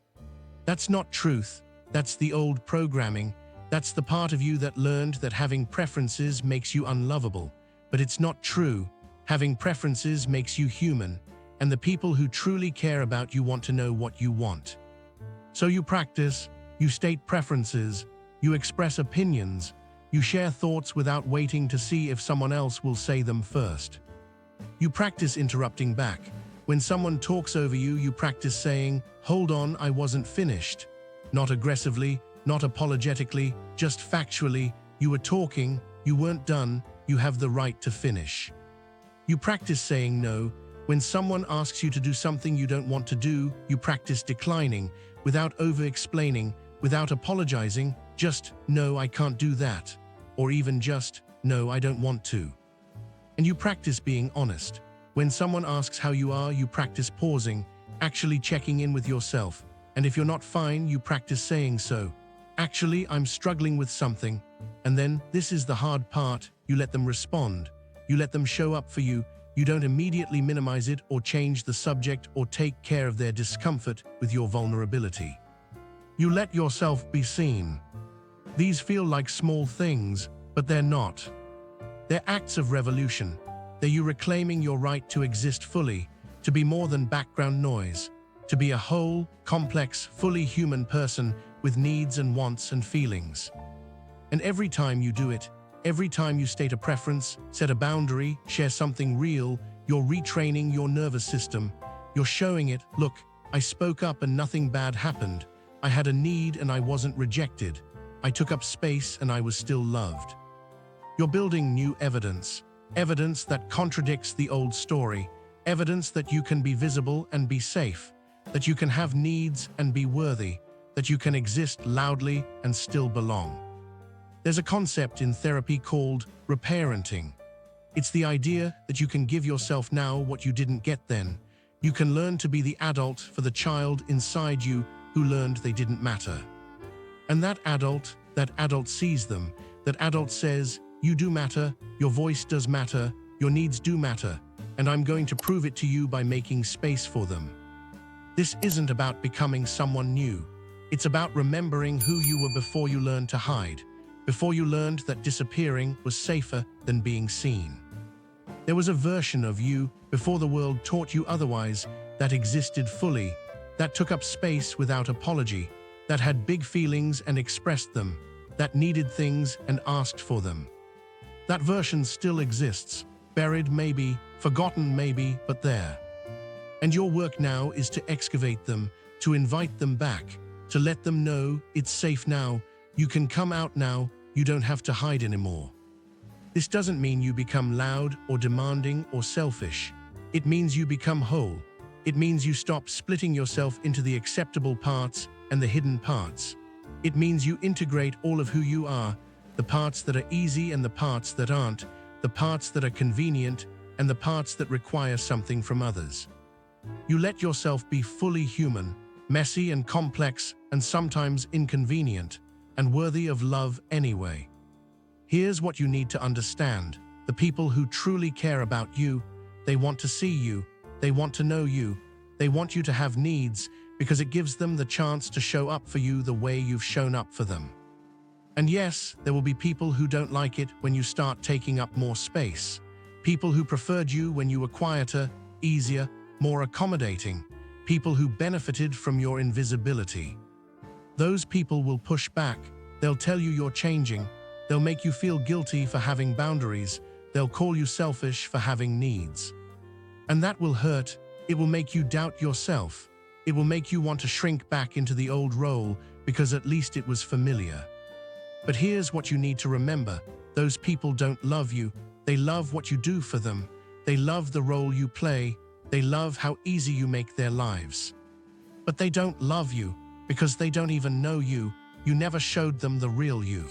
That's not truth. That's the old programming. That's the part of you that learned that having preferences makes you unlovable. But it's not true. Having preferences makes you human. And the people who truly care about you want to know what you want. So you practice, you state preferences, you express opinions, you share thoughts without waiting to see if someone else will say them first. You practice interrupting back. When someone talks over you, you practice saying, "Hold on, I wasn't finished." Not aggressively, not apologetically, just factually. You were talking, you weren't done, you have the right to finish. You practice saying no. When someone asks you to do something you don't want to do, you practice declining, without over-explaining, without apologizing, just, "No, I can't do that." Or even just, "No, I don't want to." And you practice being honest. When someone asks how you are, you practice pausing, actually checking in with yourself. And if you're not fine, you practice saying so. "Actually, I'm struggling with something." And then, this is the hard part, you let them respond. You let them show up for you. You don't immediately minimize it or change the subject or take care of their discomfort with your vulnerability. You let yourself be seen. These feel like small things, but they're not. They're acts of revolution. They're you reclaiming your right to exist fully, to be more than background noise, to be a whole, complex, fully human person with needs and wants and feelings. And every time you do it, every time you state a preference, set a boundary, share something real, you're retraining your nervous system. You're showing it, "Look, I spoke up and nothing bad happened. I had a need and I wasn't rejected. I took up space and I was still loved." You're building new evidence. Evidence that contradicts the old story. Evidence that you can be visible and be safe. That you can have needs and be worthy. That you can exist loudly and still belong. There's a concept in therapy called reparenting. It's the idea that you can give yourself now what you didn't get then. You can learn to be the adult for the child inside you who learned they didn't matter. And that adult sees them. That adult says, "You do matter, your voice does matter, your needs do matter, and I'm going to prove it to you by making space for them." This isn't about becoming someone new. It's about remembering who you were before you learned to hide. Before you learned that disappearing was safer than being seen. There was a version of you, before the world taught you otherwise, that existed fully, that took up space without apology, that had big feelings and expressed them, that needed things and asked for them. That version still exists, buried maybe, forgotten maybe, but there. And your work now is to excavate them, to invite them back, to let them know it's safe now, you can come out now, you don't have to hide anymore. This doesn't mean you become loud or demanding or selfish. It means you become whole. It means you stop splitting yourself into the acceptable parts and the hidden parts. It means you integrate all of who you are, the parts that are easy and the parts that aren't, the parts that are convenient and the parts that require something from others. You let yourself be fully human, messy and complex and sometimes inconvenient, and worthy of love anyway. Here's what you need to understand. The people who truly care about you, they want to see you, they want to know you, they want you to have needs because it gives them the chance to show up for you the way you've shown up for them. And yes, there will be people who don't like it when you start taking up more space. People who preferred you when you were quieter, easier, more accommodating. People who benefited from your invisibility. Those people will push back. They'll tell you you're changing. They'll make you feel guilty for having boundaries. They'll call you selfish for having needs. And that will hurt. It will make you doubt yourself. It will make you want to shrink back into the old role because at least it was familiar. But here's what you need to remember. Those people don't love you. They love what you do for them. They love the role you play. They love how easy you make their lives. But they don't love you because they don't even know you. You never showed them the real you.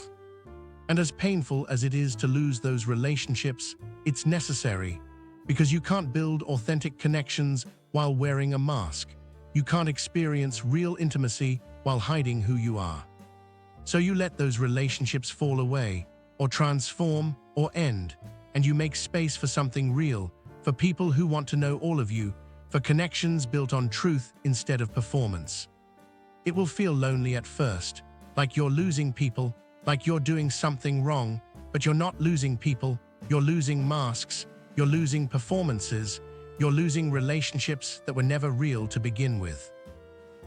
And as painful as it is to lose those relationships, it's necessary because you can't build authentic connections while wearing a mask. You can't experience real intimacy while hiding who you are. So you let those relationships fall away. or transform or end, and you make space for something real, for people who want to know all of you, for connections built on truth instead of performance. It will feel lonely at first, like you're losing people, like you're doing something wrong, but you're not losing people, you're losing masks, you're losing performances, you're losing relationships that were never real to begin with.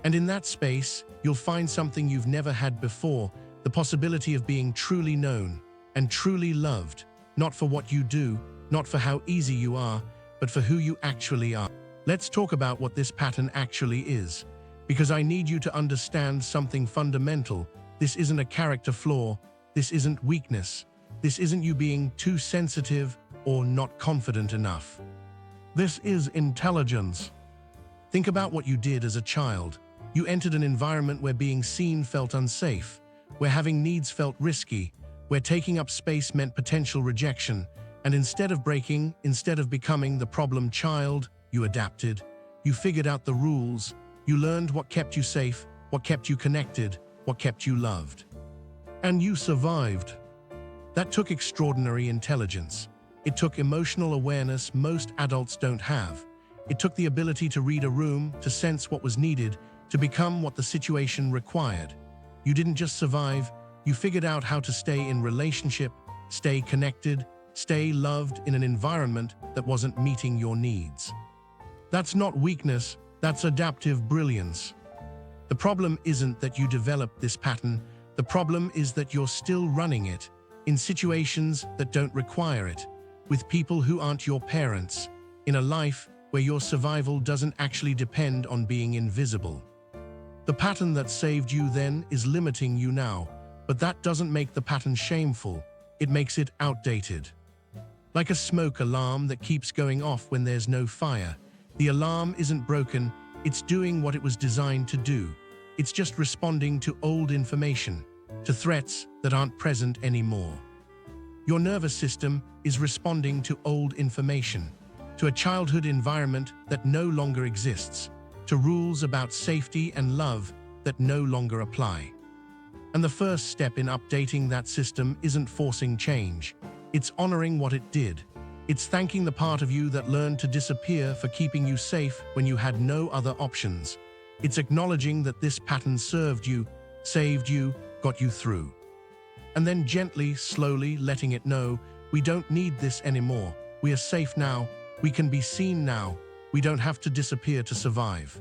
And in that space, you'll find something you've never had before, the possibility of being truly known and truly loved, not for what you do, not for how easy you are, but for who you actually are. Let's talk about what this pattern actually is, because I need you to understand something fundamental. This isn't a character flaw, this isn't weakness, this isn't you being too sensitive or not confident enough. This is intelligence. Think about what you did as a child. You entered an environment where being seen felt unsafe, where having needs felt risky, where taking up space meant potential rejection, and instead of breaking, instead of becoming the problem child, you adapted. You figured out the rules. You learned what kept you safe, what kept you connected, what kept you loved. And you survived. That took extraordinary intelligence. It took emotional awareness most adults don't have. It took the ability to read a room, to sense what was needed, to become what the situation required. You didn't just survive, you figured out how to stay in relationship, stay connected, stay loved in an environment that wasn't meeting your needs. That's not weakness, that's adaptive brilliance. The problem isn't that you developed this pattern, the problem is that you're still running it, in situations that don't require it, with people who aren't your parents, in a life where your survival doesn't actually depend on being invisible. The pattern that saved you then is limiting you now, but that doesn't make the pattern shameful, it makes it outdated. Like a smoke alarm that keeps going off when there's no fire. The alarm isn't broken, it's doing what it was designed to do. It's just responding to old information, to threats that aren't present anymore. Your nervous system is responding to old information, to a childhood environment that no longer exists, to rules about safety and love that no longer apply. And the first step in updating that system isn't forcing change. It's honoring what it did. It's thanking the part of you that learned to disappear for keeping you safe when you had no other options. It's acknowledging that this pattern served you, saved you, got you through. And then gently, slowly letting it know, we don't need this anymore. We are safe now. We can be seen now. We don't have to disappear to survive.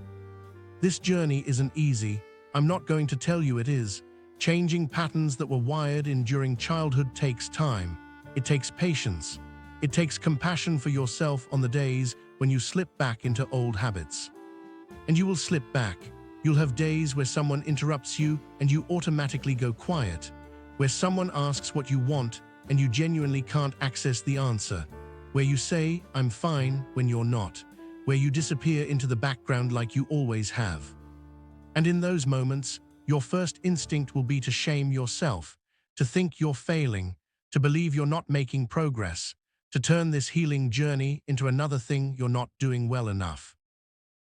This journey isn't easy. I'm not going to tell you it is. Changing patterns that were wired in during childhood takes time. It takes patience. It takes compassion for yourself on the days when you slip back into old habits. And you will slip back. You'll have days where someone interrupts you and you automatically go quiet, where someone asks what you want and you genuinely can't access the answer, where you say, "I'm fine," when you're not, where you disappear into the background like you always have. And in those moments, your first instinct will be to shame yourself, to think you're failing, to believe you're not making progress, to turn this healing journey into another thing you're not doing well enough.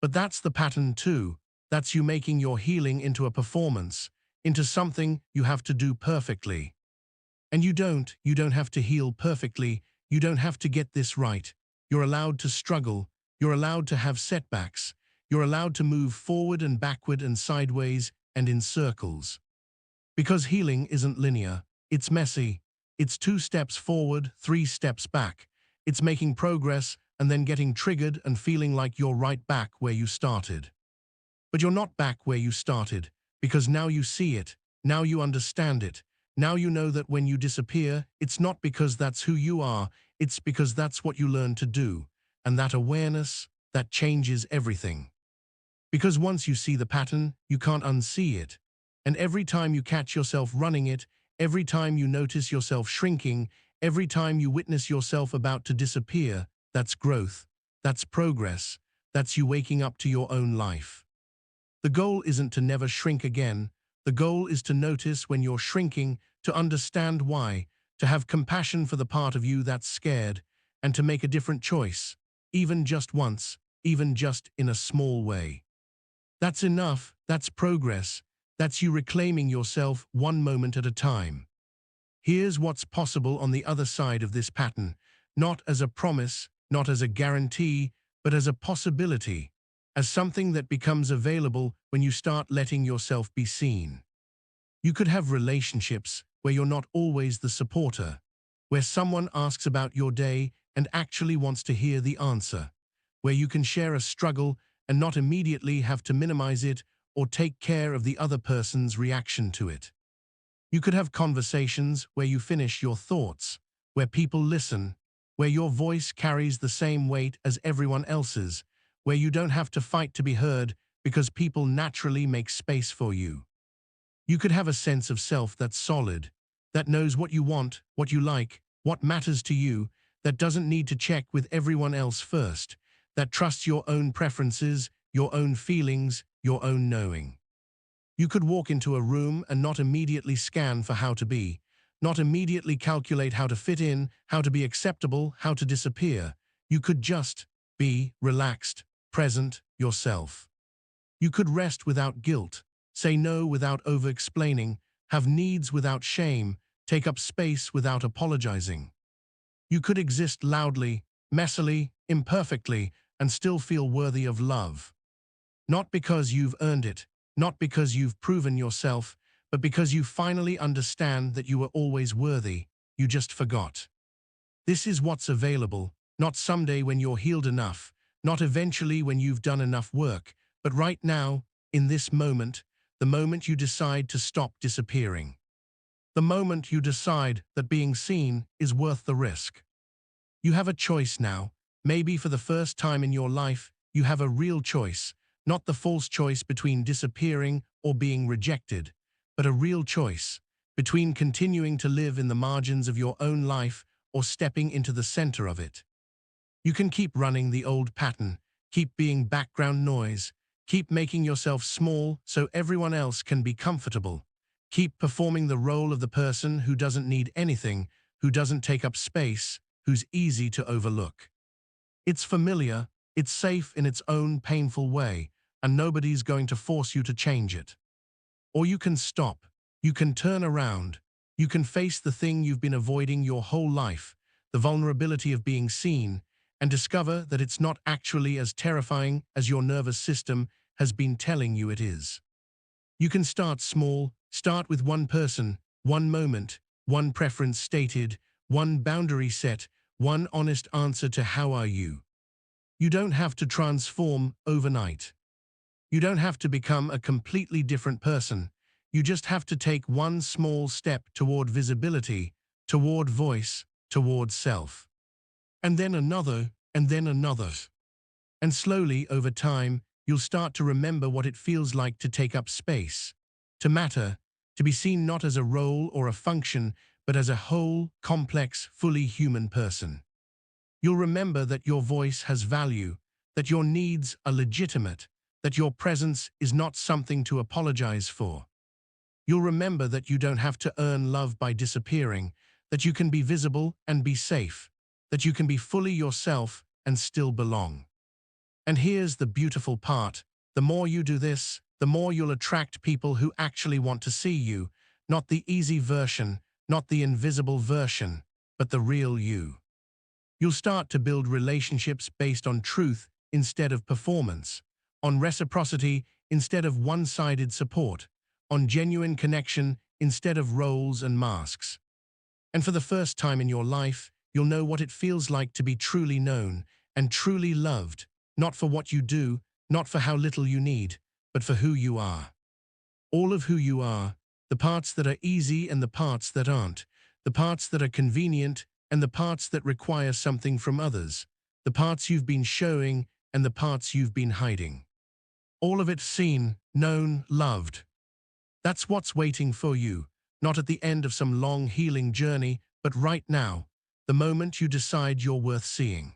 But that's the pattern too. That's you making your healing into a performance, into something you have to do perfectly. And you don't have to heal perfectly, you don't have to get this right. You're allowed to struggle, you're allowed to have setbacks, you're allowed to move forward and backward and sideways and in circles. Because healing isn't linear, it's messy. It's 2 steps forward, 3 steps back. It's making progress and then getting triggered and feeling like you're right back where you started. But you're not back where you started, because now you see it, now you understand it, now you know that when you disappear, it's not because that's who you are, it's because that's what you learned to do. And that awareness, that changes everything. Because once you see the pattern, you can't unsee it. And every time you catch yourself running it, every time you notice yourself shrinking, every time you witness yourself about to disappear, that's growth, that's progress, that's you waking up to your own life. The goal isn't to never shrink again. The goal is to notice when you're shrinking, to understand why, to have compassion for the part of you that's scared, and to make a different choice, even just once, even just in a small way. That's enough, that's progress, that's you reclaiming yourself one moment at a time. Here's what's possible on the other side of this pattern, not as a promise, not as a guarantee, but as a possibility, as something that becomes available when you start letting yourself be seen. You could have relationships where you're not always the supporter, where someone asks about your day and actually wants to hear the answer, where you can share a struggle and not immediately have to minimize it or take care of the other person's reaction to it. You could have conversations where you finish your thoughts, where people listen, where your voice carries the same weight as everyone else's, where you don't have to fight to be heard because people naturally make space for you. You could have a sense of self that's solid, that knows what you want, what you like, what matters to you, that doesn't need to check with everyone else first, that trusts your own preferences, your own feelings, your own knowing. You could walk into a room and not immediately scan for how to be, not immediately calculate how to fit in, how to be acceptable, how to disappear. You could just be relaxed, present, yourself. You could rest without guilt, say no without over-explaining, have needs without shame, take up space without apologizing. You could exist loudly, messily, imperfectly, and still feel worthy of love. Not because you've earned it, not because you've proven yourself, but because you finally understand that you were always worthy, you just forgot. This is what's available, not someday when you're healed enough, not eventually when you've done enough work, but right now, in this moment, the moment you decide to stop disappearing. The moment you decide that being seen is worth the risk. You have a choice now. Maybe for the first time in your life, you have a real choice, not the false choice between disappearing or being rejected, but a real choice between continuing to live in the margins of your own life or stepping into the center of it. You can keep running the old pattern, keep being background noise, keep making yourself small so everyone else can be comfortable. Keep performing the role of the person who doesn't need anything, who doesn't take up space, who's easy to overlook. It's familiar, it's safe in its own painful way, and nobody's going to force you to change it. Or you can stop, you can turn around, you can face the thing you've been avoiding your whole life, the vulnerability of being seen, and discover that it's not actually as terrifying as your nervous system has been telling you it is. You can start small, start with one person, one moment, one preference stated, one boundary set, one honest answer to how are you. You don't have to transform overnight. You don't have to become a completely different person. You just have to take one small step toward visibility, toward voice, toward self. And then another, and then another. And slowly, over time, you'll start to remember what it feels like to take up space, to matter, to be seen not as a role or a function, but as a whole, complex, fully human person. You'll remember that your voice has value, that your needs are legitimate, that your presence is not something to apologize for. You'll remember that you don't have to earn love by disappearing, that you can be visible and be safe, that you can be fully yourself and still belong. And here's the beautiful part. The more you do this, the more you'll attract people who actually want to see you, not the easy version, not the invisible version, but the real you. You'll start to build relationships based on truth instead of performance, on reciprocity instead of one-sided support, on genuine connection instead of roles and masks. And for the first time in your life, you'll know what it feels like to be truly known and truly loved, not for what you do, not for how little you need, but for who you are. All of who you are, the parts that are easy and the parts that aren't, the parts that are convenient and the parts that require something from others, the parts you've been showing and the parts you've been hiding. All of it seen, known, loved. That's what's waiting for you, not at the end of some long healing journey, but right now, the moment you decide you're worth seeing.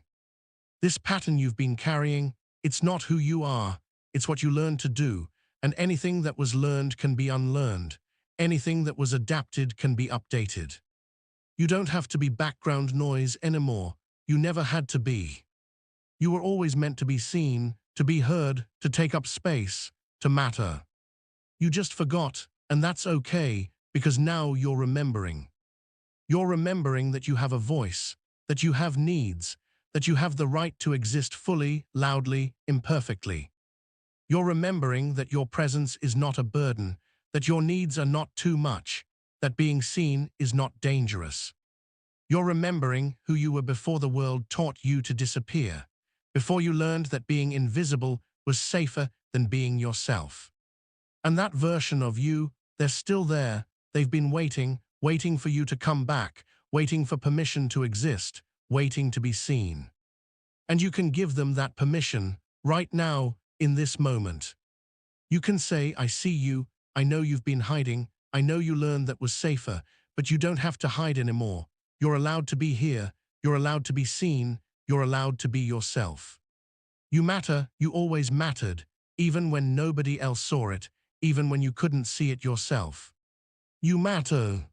This pattern you've been carrying, it's not who you are, it's what you learned to do, and anything that was learned can be unlearned. Anything that was adapted can be updated. You don't have to be background noise anymore. You never had to be. You were always meant to be seen, to be heard, to take up space, to matter. You just forgot, and that's okay, because now you're remembering. You're remembering that you have a voice, that you have needs, that you have the right to exist fully, loudly, imperfectly. You're remembering that your presence is not a burden, that your needs are not too much, that being seen is not dangerous. You're remembering who you were before the world taught you to disappear, before you learned that being invisible was safer than being yourself. And that version of you, they're still there. They've been waiting, waiting for you to come back, waiting for permission to exist, waiting to be seen. And you can give them that permission right now, in this moment. You can say, I see you, I know you've been hiding, I know you learned that was safer, but you don't have to hide anymore. You're allowed to be here, you're allowed to be seen, you're allowed to be yourself. You matter, you always mattered, even when nobody else saw it, even when you couldn't see it yourself. You matter.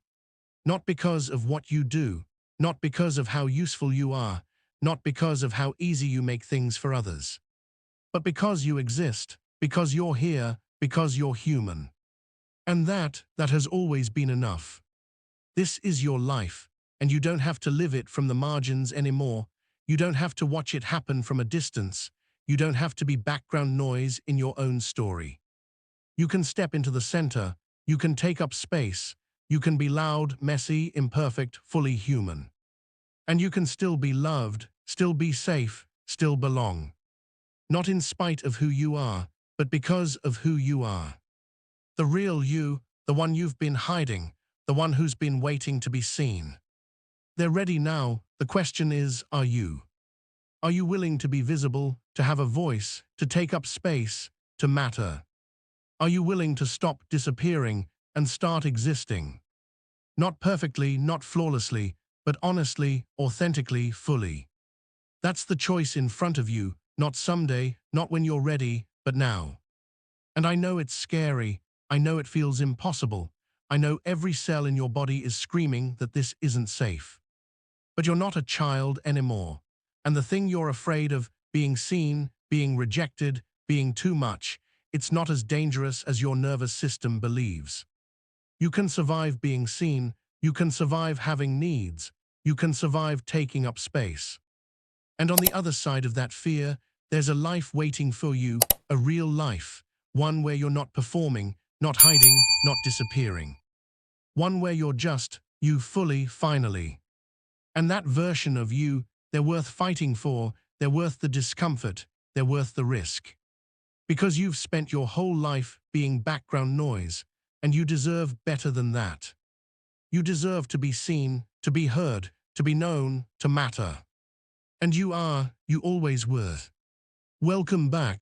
Not because of what you do, not because of how useful you are, not because of how easy you make things for others, but because you exist, because you're here, because you're human. And that has always been enough. This is your life, and you don't have to live it from the margins anymore. You don't have to watch it happen from a distance. You don't have to be background noise in your own story. You can step into the center. You can take up space. You can be loud, messy, imperfect, fully human. And you can still be loved, still be safe, still belong. Not in spite of who you are, but because of who you are. The real you, the one you've been hiding, the one who's been waiting to be seen. They're ready now. The question is, are you? Are you willing to be visible, to have a voice, to take up space, to matter? Are you willing to stop disappearing and start existing? Not perfectly, not flawlessly, but honestly, authentically, fully. That's the choice in front of you, not someday, not when you're ready, but now. And I know it's scary. I know it feels impossible. I know every cell in your body is screaming that this isn't safe. But you're not a child anymore. And the thing you're afraid of, being seen, being rejected, being too much, it's not as dangerous as your nervous system believes. You can survive being seen. You can survive having needs. You can survive taking up space. And on the other side of that fear, there's a life waiting for you, a real life, one where you're not performing, not hiding, not disappearing. One where you're just, you fully, finally. And that version of you, they're worth fighting for, they're worth the discomfort, they're worth the risk. Because you've spent your whole life being background noise, and you deserve better than that. You deserve to be seen, to be heard, to be known, to matter. And you are, you always were. Welcome back.